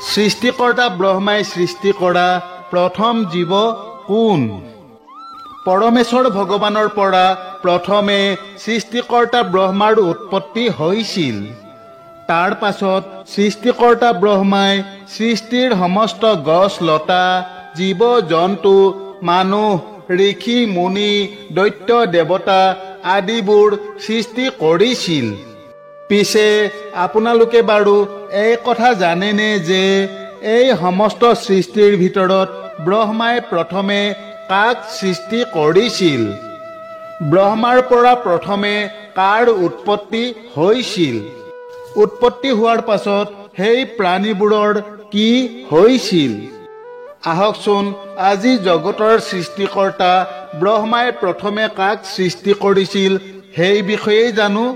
সৃষ্টিকৰ্তা ব্ৰহ্মাই সৃষ্টি কৰা প্ৰথম জীৱ কোন? পৰমেশ্বৰ ভগৱানৰ পৰা প্ৰথমে সৃষ্টিকৰ্তা ব্ৰহ্মাৰ উৎপত্তি হৈছিল। তাৰ পাছত সৃষ্টিকৰ্তা ব্ৰহ্মাই সৃষ্টিৰ সমস্ত গছ লতা, জীৱ জন্তু, মানুহ, ঋষি মুনি, দৈত্য দেৱতা আদিবোৰ সৃষ্টি কৰিছিল। পিছে আপোনালোকে বাৰু এই কথা জানেনে যে এই সমস্ত সৃষ্টিৰ ভিতৰত ব্ৰহ্মাই প্ৰথমে কাক সৃষ্টি কৰিছিল? ব্ৰহ্মাৰ পৰা প্ৰথমে কাৰ উৎপত্তি হৈছিল? উৎপত্তি হোৱাৰ পাছত সেই প্ৰাণীবোৰৰ কি হৈছিল? আহকচোন আজি জগতৰ সৃষ্টিকৰ্তা ব্ৰহ্মাই প্ৰথমে কাক সৃষ্টি কৰিছিল সেই বিষয়ে জানো।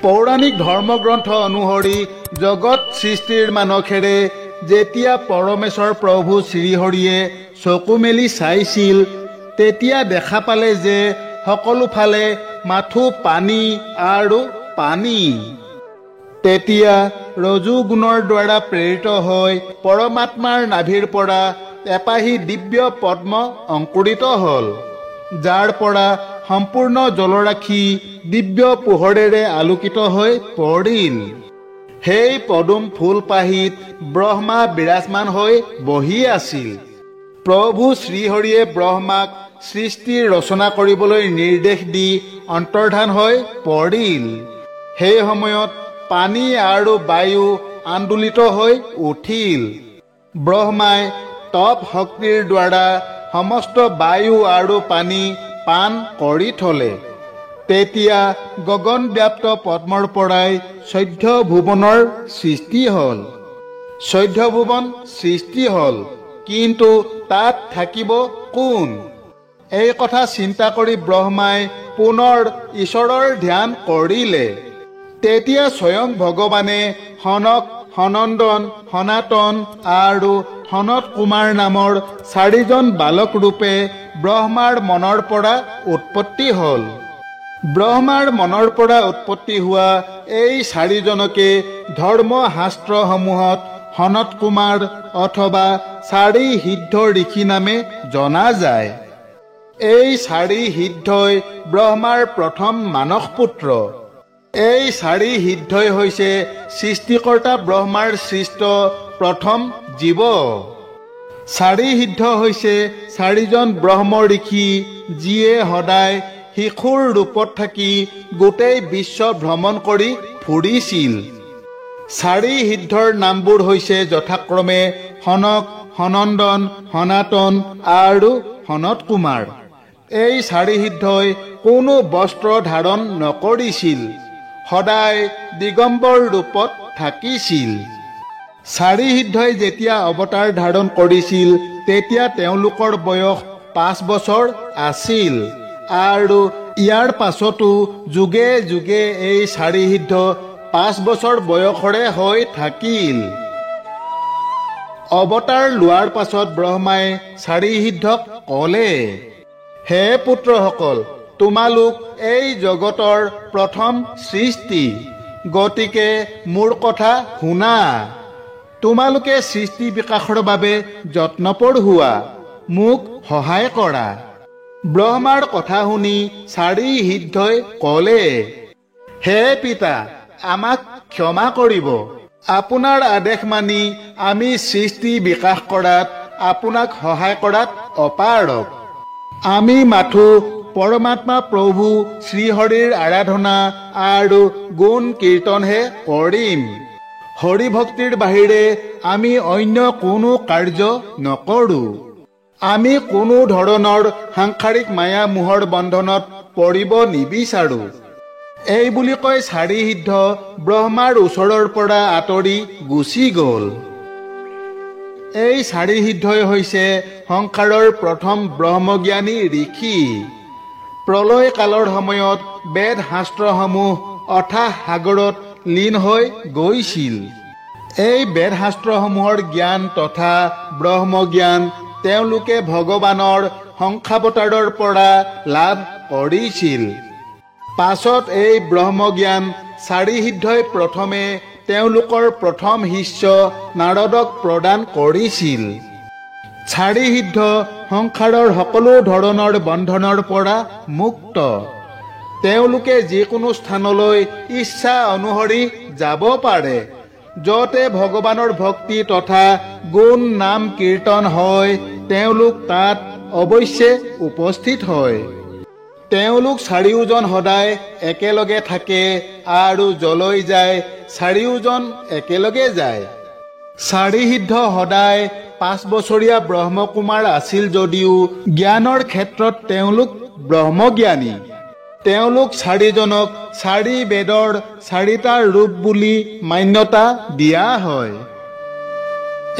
পৌৰাণিক ধৰ্মগ্ৰন্থ অনুসৰি জগত সৃষ্টিৰ মানসেৰে যেতিয়া পৰমেশ্বৰ প্ৰভু শ্ৰীহৰিয়ে চকু মেলি চাইছিল, তেতিয়া দেখা পালে যে সকলো ফালে মাথো পানী আৰু পানী। তেতিয়া ৰজু গুণৰ দ্বাৰা প্ৰেৰিত হৈ পৰমাত্মাৰ নাভিৰ পৰা এপাহি দিব্য পদ্ম অংকুৰিত হ'ল, যাৰ পৰা সম্পূৰ্ণ জলৰাশি দিব্য পোহৰেৰে আলোকিত হৈ পৰিল। সেই পদুম ফুলপাহিত ব্ৰহ্মা বিৰাজমান হৈ বহি আছিল। প্ৰভু শ্ৰীহৰিয়ে ব্ৰহ্মাক সৃষ্টিৰ ৰচনা কৰিবলৈ নিৰ্দেশ দি অন্তৰ্ধান হৈ পৰিল। সেই সময়ত পানী আৰু বায়ু আন্দোলিত হৈ উঠিল। ব্ৰহ্মাই তপ শক্তিৰ দ্বাৰা সমস্ত বায়ু আৰু পানী পান কৰি থলে। তেতিয়া গগনব্যাপ্ত পদ্মৰ পৰাই 14 ভুৱনৰ সৃষ্টি হ'ল। 14 ভুৱন সৃষ্টি হ'ল, কিন্তু তাত থাকিব কোন? এই কথা চিন্তা কৰি ব্ৰহ্মাই পুনৰ ঈশ্বৰৰ ধ্যান কৰিলে। তেতিয়া স্বয়ং ভগৱানে সনক, সনন্দন, সনাতন আৰু সনত কুমাৰ নামৰ 4জন বালক ৰূপে ব্ৰহ্মাৰ মনৰ পৰা উৎপত্তি হ'ল। ব্ৰহ্মাৰ মনৰ পৰা উৎপত্তি হোৱা এই 4জনকে ধৰ্ম শাস্ত্ৰসমূহত সনত কুমাৰ অথবা 4 সিদ্ধ ঋষি নামে জনা যায়। এই 4 সিদ্ধই ব্ৰহ্মাৰ প্ৰথম মানস পুত্ৰ। এই 4 সিদ্ধই হৈছে সৃষ্টিকৰ্তা ব্ৰহ্মাৰ সৃষ্ট প্ৰথম জীৱ। 4 সিদ্ধ হৈছে 4জন ব্ৰহ্ম ঋষি, যিয়ে সদায় শিশুৰ ৰূপত থাকি গোটেই বিশ্ব ভ্ৰমণ কৰি ফুৰিছিল। 4 সিদ্ধৰ নামবোৰ হৈছে যথাক্ৰমে সনক, সনন্দন, সনাতন আৰু সনত কুমাৰ। এই 4 সিদ্ধই কোনো বস্ত্ৰ ধাৰণ নকৰিছিল, সদায় দিগম্বৰ ৰূপত থাকিছিল। 4 সিদ্ধই যেতিয়া অৱতাৰ ধাৰণ কৰিছিল, তেতিয়া তেওঁলোকৰ বয়স 5 বছৰ আছিল। আৰু ইয়াৰ পাছতো যুগে যুগে এই 4 সিদ্ধ 5 বছৰ বয়সৰে হৈ থাকিল। অৱতাৰ লোৱাৰ পাছত ব্ৰহ্মাই 4 সিদ্ধক ক'লে, হে পুত্ৰসকল, তোমালোক এই জগতৰ প্ৰথম সৃষ্টি, গতিকে মোৰ কথা শুনা। তোমালোকে সৃষ্টি বিকাশৰ বাবে যত্নপৰ হোৱা, মোক সহায় কৰা। ব্ৰহ্মাৰ কথা শুনি 4 সিদ্ধই ক'লে, হে পিতা, আমাক ক্ষমা কৰিব। আপোনাৰ আদেশ মানি আমি সৃষ্টি বিকাশ কৰাত আপোনাক সহায় কৰাত অপাৰগ। আমি মাথো পৰমাত্মা প্ৰভু শ্ৰীহৰিৰ আৰাধনা আৰু গুণ কীৰ্তনহে কৰিম। হৰি ভক্তিৰ বাহিৰে আমি অন্য কোনো কাৰ্য নকৰোঁ। আমি কোনো ধৰণৰ সাংসাৰিক মায়া মোহৰ বন্ধনত পৰিব নিবিচাৰোঁ। এই বুলি কৈ 4 সিদ্ধ ব্ৰহ্মাৰ ওচৰৰ পৰা আঁতৰি গুচি গ'ল। এই 4 সিদ্ধই হৈছে সংসাৰৰ প্ৰথম ব্ৰহ্মজ্ঞানী ঋষি। প্ৰলয় কালৰ সময়ত বেদ শাস্ত্ৰসমূহ অথাহ সাগৰত লীন হৈ গৈছিল। এই বেদ শাস্ত্ৰসমূহৰ জ্ঞান তথা ব্ৰহ্মজ্ঞান তেওঁলোকে ভগৱানৰ সংখ্যাৱতাৰৰ পৰা লাভ কৰিছিল। পাছত এই ব্ৰহ্মজ্ঞান চাৰি সিদ্ধই প্ৰথমে তেওঁলোকৰ প্ৰথম শিষ্য নাৰদক প্ৰদান কৰিছিল। চাৰি সিদ্ধ সংসাৰৰ সকলো ধৰণৰ বন্ধনৰ পৰা মুক্ত। তেওঁলোকে যিকোনো স্থানলৈ ইচ্ছা অনুসৰি যাব পাৰে। য'তে ভগৱানৰ ভক্তি তথা গুণ নাম কীৰ্তন হয় তেওঁলোক তাত অৱশ্যে উপস্থিত হয়। তেওঁলোক চাৰিওজন সদায় একেলগে থাকে আৰু যলৈ যায় চাৰিওজন একেলগে যায়। চাৰি সিদ্ধ সদায় 5 বছৰীয়া ব্ৰহ্মকুমাৰ আছিল যদিও জ্ঞানৰ ক্ষেত্ৰত তেওঁলোক ব্ৰহ্মজ্ঞানী। তেওঁলোক চাৰিজনক চাৰি বেদৰ চাৰিটা ৰূপ বুলি মান্যতা দিয়া হয়।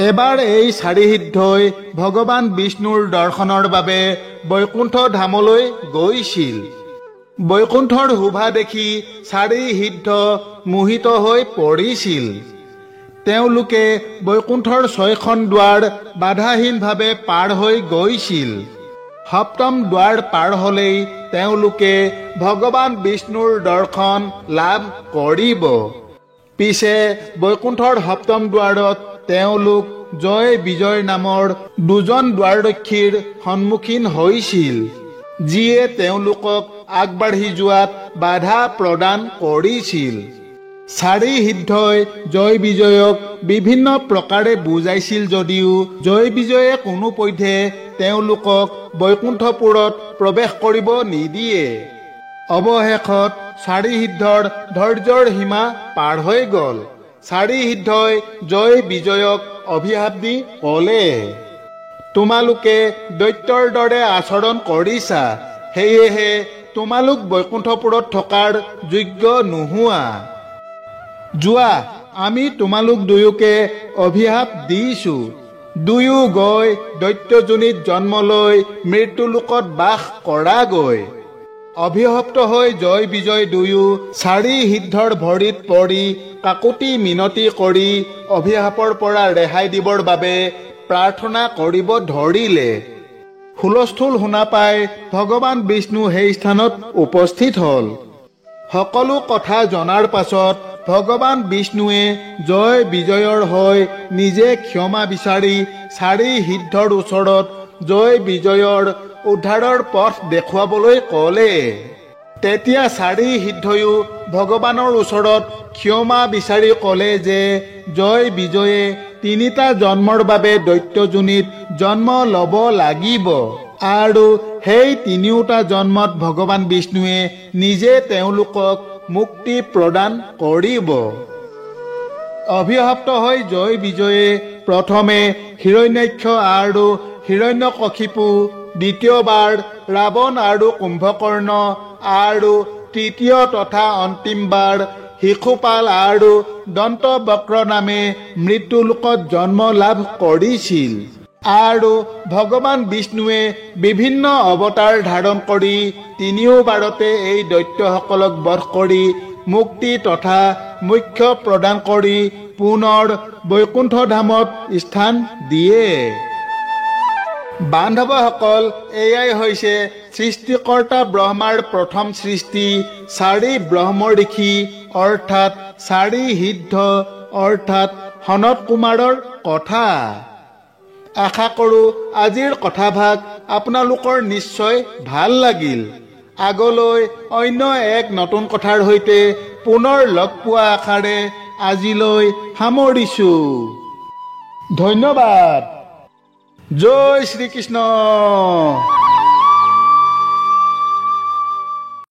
এবাৰ এই চাৰি সিদ্ধই ভগৱান বিষ্ণুৰ দৰ্শনৰ বাবে বৈকুণ্ঠ ধামলৈ গৈছিল। বৈকুণ্ঠৰ শোভা দেখি চাৰি সিদ্ধ মোহিত হৈ পৰিছিল। তেওঁলোকে বৈকুণ্ঠৰ 6খন দুৱাৰ বাধাহীনভাৱে পাৰ হৈ গৈছিল। সপ্তম দুৱাৰ পাৰ হ'লেই তেওঁলোকে ভগৱান বিষ্ণুৰ দৰ্শন লাভ কৰিব। পিছে বৈকুণ্ঠৰ সপ্তম দুৱাৰত তেওঁলোক জয় বিজয় নামৰ দুজন দুৱাৰৰক্ষীৰ সন্মুখীন হৈছিল, যিয়ে তেওঁলোকক আগবাঢ়ি যোৱাত বাধা প্ৰদান কৰিছিল। চাৰি সিদ্ধই জয় বিজয়ক বিভিন্ন প্ৰকাৰে বুজাইছিল যদিও জয় বিজয়ে কোনোপধ্যে তেওঁলোকক বৈকুণ্ঠপুৰত প্ৰৱেশ কৰিব নিদিয়ে। অৱশেষত চাৰি সিদ্ধৰ ধৈৰ্যৰ সীমা পাৰ হৈ গ'ল। চাৰি সিদ্ধই জয় বিজয়ক অভিশাপ দি ক'লে, তোমালোকে দৈত্যৰ দৰে আচৰণ কৰিছা, সেয়েহে তোমালোক বৈকুণ্ঠপুৰত থকাৰ যোগ্য নোহোৱা। যোৱা, আমি তোমালোক দুয়োকে অভিশাপ দিছো। দুয়ো গৈ দৈত্যজনীত জন্ম লৈ মৃত্যুলোকত বাস কৰাগৈ। অভিশপ্ত হৈ জয় বিজয় দুয়ো চাৰি সিদ্ধৰ ভৰিত পৰি কাকুতি মিনতি কৰি অভিশাপৰ পৰা ৰেহাই দিবৰ বাবে প্ৰাৰ্থনা কৰিব ধৰিলে। হুলস্থুল শুনা পাই ভগৱান বিষ্ণু সেই স্থানত উপস্থিত হ'ল। সকলো কথা জনাৰ পাছত ভগৱান বিষ্ণুৱে জয় বিজয়ৰ হৈ নিজে ক্ষমা বিচাৰি চাৰি সিদ্ধৰ ওচৰত জয় বিজয়ৰ উদ্ধাৰৰ পথ দেখুৱাবলৈ ক'লে। তেতিয়া চাৰি সিদ্ধইও ভগৱানৰ ওচৰত ক্ষমা বিচাৰি ক'লে যে জয় বিজয়ে 3টা জন্মৰ বাবে দৈত্যজনীত জন্ম ল'ব লাগিব আৰু সেই 3টা জন্মত ভগৱান বিষ্ণুৱে নিজে তেওঁলোকক মুক্তি প্ৰদান কৰিব। অভিশপ্ত হৈ জয় বিজয়ে প্ৰথমে হিৰণ্যাক্ষ আৰু হিৰণ্যকশিপু, দ্বিতীয়বাৰ ৰাৱণ আৰু কুম্ভকৰ্ণ আৰু তৃতীয় তথা অন্তিমবাৰ শিশুপাল আৰু দন্তবক্ৰ নামে মৃত্যুলোকত জন্ম লাভ কৰিছিল। আৰু ভগৱান বিষ্ণুৱে বিভিন্ন অৱতাৰ ধাৰণ কৰি 3বাৰতে এই দৈত্যসকলক বধ কৰি মুক্তি তথা মোক্ষ প্ৰদান কৰি পুনৰ বৈকুণ্ঠ ধামত স্থান দিয়ে। বান্ধৱসকল, এয়াই হৈছে সৃষ্টিকৰ্তা ব্ৰহ্মাৰ প্ৰথম সৃষ্টি চাৰি ব্ৰহ্ম ঋষি অৰ্থাৎ চাৰি সিদ্ধ অৰ্থাৎ সনত কুমাৰৰ কথা। আশা কৰোঁ আজিৰ কথাভাগ আপোনালোকৰ নিশ্চয় ভাল লাগিল। আগলৈ অন্য এক নতুন কথাৰ সৈতে পুনৰ লগ পোৱা আশাৰে আজিলৈ সামৰিছো। ধন্যবাদ। জয় শ্ৰীকৃষ্ণ।